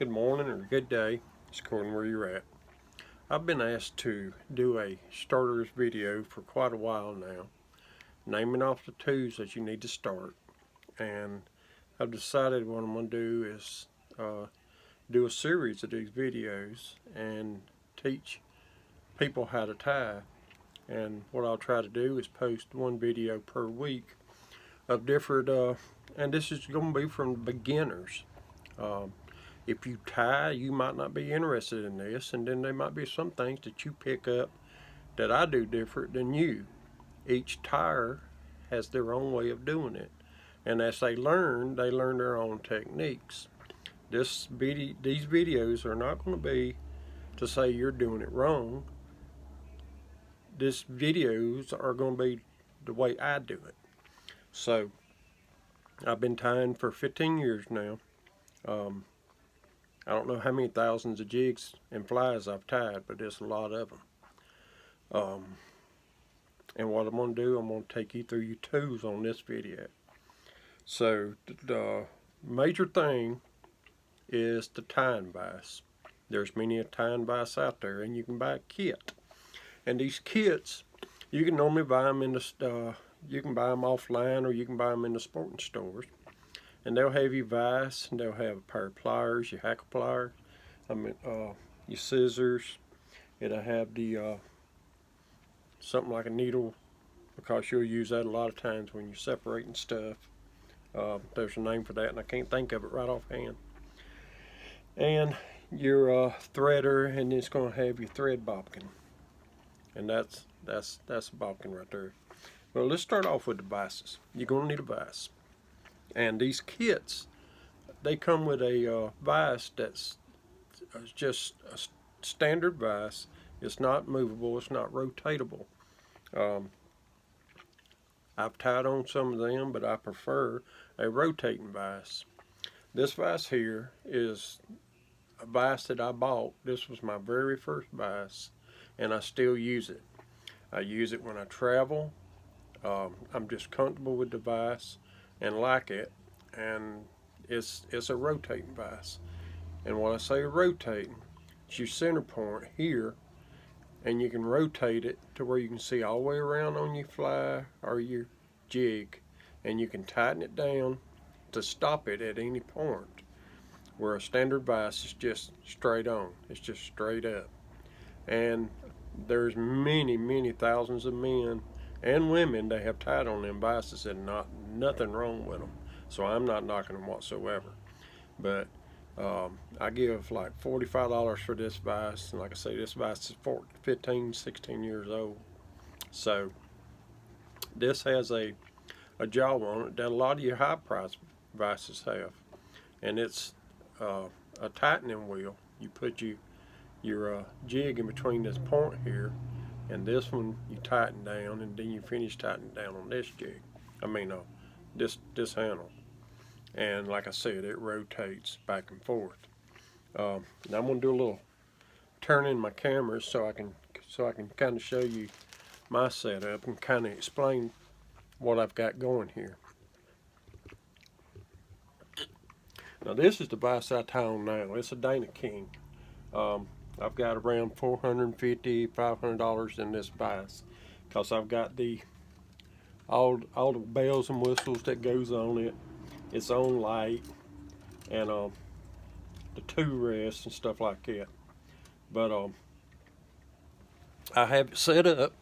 good morning, or good day, just according where you're at. I've been asked to do a starters video for quite a while now, naming off the tools that you need to start. And I've decided what I'm going to do is do a series of these videos and teach people how to tie. And what I'll try to do is post one video per week of different, and this is going to be from beginners. If you tie, you might not be interested in this, and then there might be some things that you pick up that I do different than you. Each tire has their own way of doing it, and as they learn their own techniques. These videos are not going to be to say you're doing it wrong. These videos are going to be the way I do it. So I've been tying for 15 years now. I don't know how many thousands of jigs and flies I've tied, but there's a lot of them. And what I'm going to do, I'm going to take you through your tools on this video. So the major thing is the tying vise. There's many a tying vise out there, and you can buy a kit. And these kits, you can normally buy them in the you can buy them offline, or you can buy them in the sporting stores. And they'll have your vise, and they'll have a pair of pliers, your hackle pliers, your scissors. It'll have the something like a needle, because you'll use that a lot of times when you're separating stuff. There's a name for that, and I can't think of it right offhand. And your threader, and it's going to have your thread bobbin, and that's a bobbin right there. Well, let's start off with the vices. You're going to need a vise. And these kits, they come with a vise that's just a standard vise. It's not movable, it's not rotatable. I've tied on some of them, but I prefer a rotating vise. This vise here is a vise that I bought. This was my very first vise, and I still use it. I use it when I travel. I'm just comfortable with the vise and like it, and it's a rotating vise. And when I say rotating, it's your center point here, and you can rotate it to where you can see all the way around on your fly or your jig, and you can tighten it down to stop it at any point, where a standard vise is just straight on. It's just straight up. And there's many thousands of men and women that have tied on them vices, and nothing wrong with them. So I'm not knocking them whatsoever. But I give like $45 for this vise, and like I say, this vise is 15, 16 years old. So this has a jaw on it that a lot of your high price vices have, and it's a tightening wheel. You put your jig in between this point here, and this one you tighten down, and then you finish tightening down on this jig. This handle. And like I said, it rotates back and forth. Now I'm going to do a little turning my camera so I can kind of show you my setup and kind of explain what I've got going here. Now this is the vise I tie on now. It's a Dana King. I've got around $450, $500 in this vise, because I've got all the bells and whistles that goes on it, its own light, and the two rests and stuff like that. But I have it set up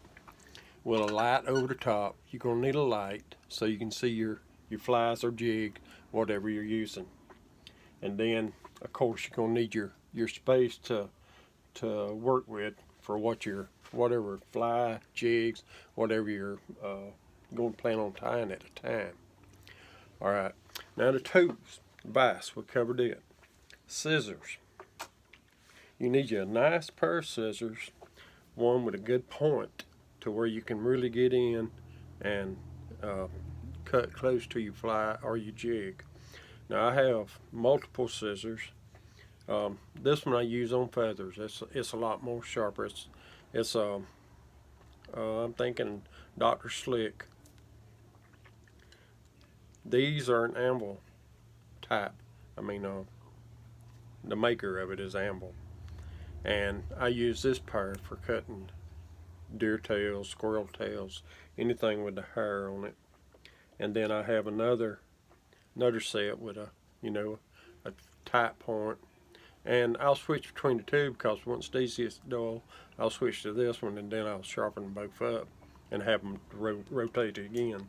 with a light over the top. You're gonna need a light so you can see your flies or jig, whatever you're using. And then of course you're gonna need your space to work with for whatever fly, jigs, whatever you're going to plan on tying at a time. All right, now the tools, vise, we covered it. Scissors. You need you a nice pair of scissors, one with a good point to where you can really get in and cut close to your fly or your jig. Now I have multiple scissors. This one I use on feathers. It's a lot more sharper. It's I'm thinking Dr. Slick. These are an anvil type. the maker of it is Amble. And I use this plier for cutting deer tails, squirrel tails, anything with the hair on it. And then I have another set with a, a tight point. And I'll switch between the two because once these get dull, I'll switch to this one, and then I'll sharpen them both up and have them rotate again.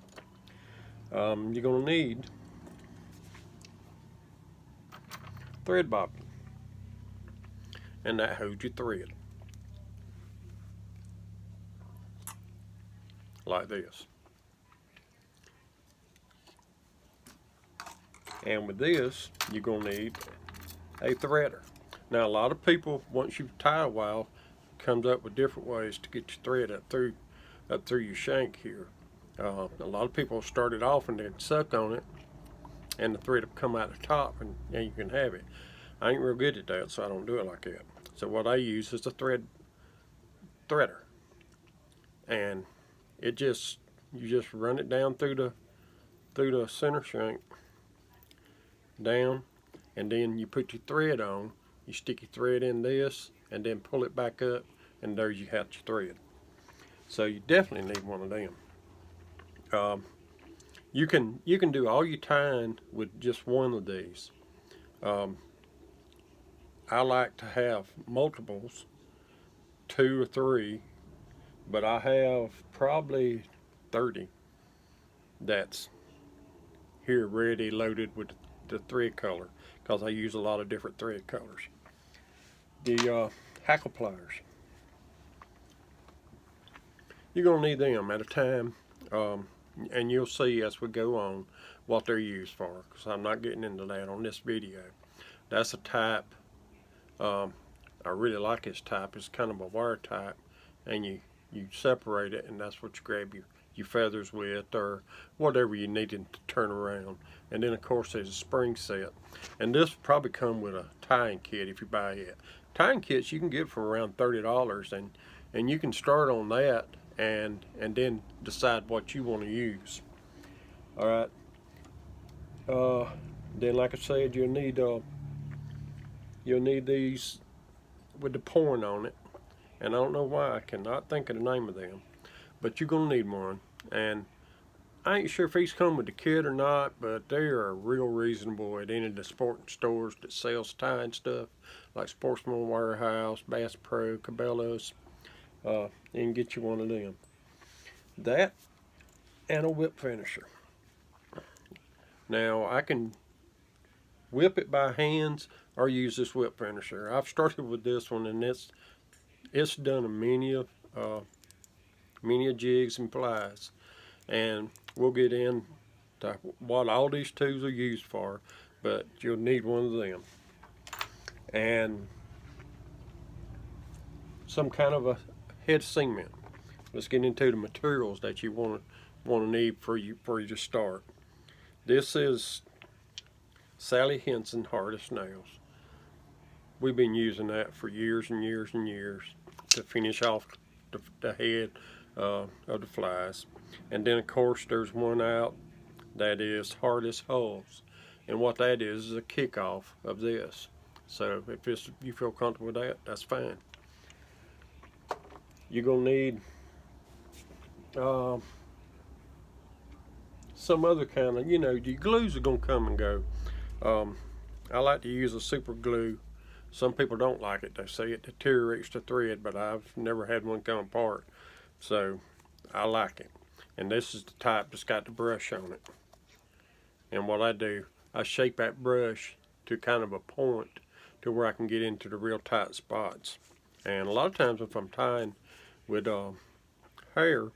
You're going to need thread bobbin, and that holds your thread like this. And with this, you're going to need a threader. Now, a lot of people, once you've tied a while, comes up with different ways to get your thread up through your shank here. A lot of people start it off and then suck on it, and the thread will come out the top, and you can have it. I ain't real good at that, so I don't do it like that. So what I use is a threader, and you just run it down through the center shank down, and then you put your thread on. You stick your thread in this, and then pull it back up, and there you have your thread. So you definitely need one of them. You can do all your tying with just one of these. I like to have multiples, 2 or 3, but I have probably 30 that's here ready loaded with the thread color, because I use a lot of different thread colors. The hackle pliers, you're going to need them at a time, and you'll see as we go on what they're used for, because I'm not getting into that on this video. That's a type. I really like this type. It's kind of a wire type, and you separate it, and that's what you grab your feathers with, or whatever you need to turn around. And then of course there's a spring set, and this will probably come with a tying kit if you buy it. Tying kits you can get for around $30, and you can start on that and then decide what you want to use. All right. Then, like I said, you'll need these with the point on it, and I don't know why I cannot think of the name of them, but you're gonna need one. And I ain't sure if these come with the kit or not, but they are real reasonable at any of the sporting stores that sells tying stuff, like Sportsman Warehouse, Bass Pro, Cabela's. You can get you one of them. That and a whip finisher. Now I can whip it by hands or use this whip finisher. I've started with this one, and it's done a many of jigs and plies, and we'll get into what all these tools are used for, but you'll need one of them and some kind of a head cement. Let's get into the materials that you want to need for you to start. This is Sally Henson hardest nails. We've been using that for years and years and years to finish off the head of the flies. And then of course there's one out that is hardest hulls, and what that is a kickoff of this. So if you feel comfortable with that, that's fine. You're gonna need some other kind of, your glues are gonna come and go. I like to use a super glue. Some people don't like it. They say it deteriorates the thread, but I've never had one come apart, so I like it. And this is the type that's got the brush on it. And what I do, I shape that brush to kind of a point to where I can get into the real tight spots. And a lot of times if I'm tying with hair,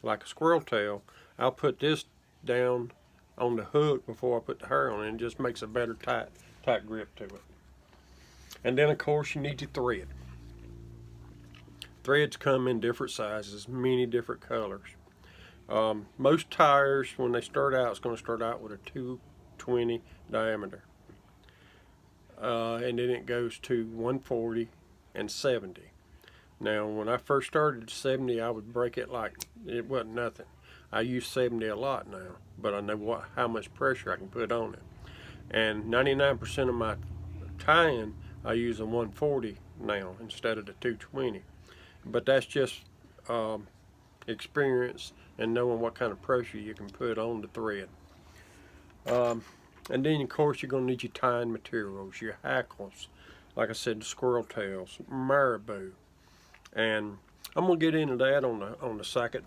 like a squirrel tail, I'll put this down on the hook before I put the hair on it, and it just makes a better tight grip to it. And then of course you need your thread. Threads come in different sizes, many different colors. Most tires, when they start out, it's going to start out with a 220 diameter. And then it goes to 140 and 70. Now when I first started 70, I would break it like it wasn't nothing. I use 70 a lot now, but I know how much pressure I can put on it. And 99% of my tying I use a 140 now instead of the 220. But that's just experience and knowing what kind of pressure you can put on the thread. And then of course you're going to need your tying materials, your hackles, like I said, the squirrel tails, marabou, and I'm going to get into that on the second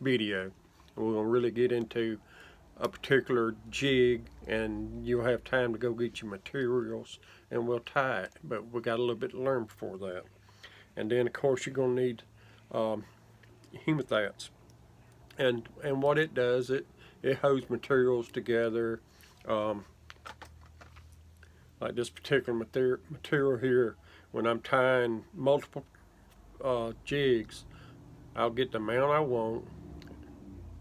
video. We're going to really get into a particular jig, and you'll have time to go get your materials and we'll tie it, but we got a little bit to learn before that. And then of course you're going to need hemothats, and what it does, it holds materials together, like this particular material here. When I'm tying multiple jigs, I'll get the amount I want,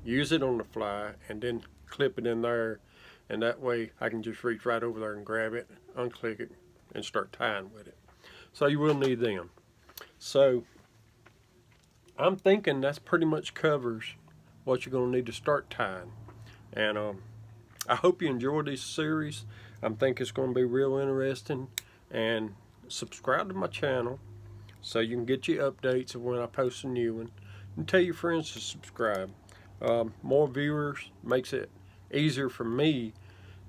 use it on the fly, and then clip it in there, and that way I can just reach right over there and grab it, unclick it, and start tying with it. So you will need them. So I'm thinking that's pretty much covers what you're going to need to start tying. And I hope you enjoyed this series. I think it's going to be real interesting. And subscribe to my channel so you can get your updates of when I post a new one. And tell your friends to subscribe. More viewers makes it easier for me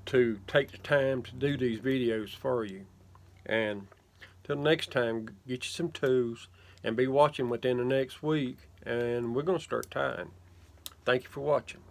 to take the time to do these videos for you. And till next time, get you some tools and be watching within the next week, and we're going to start tying. Thank you for watching.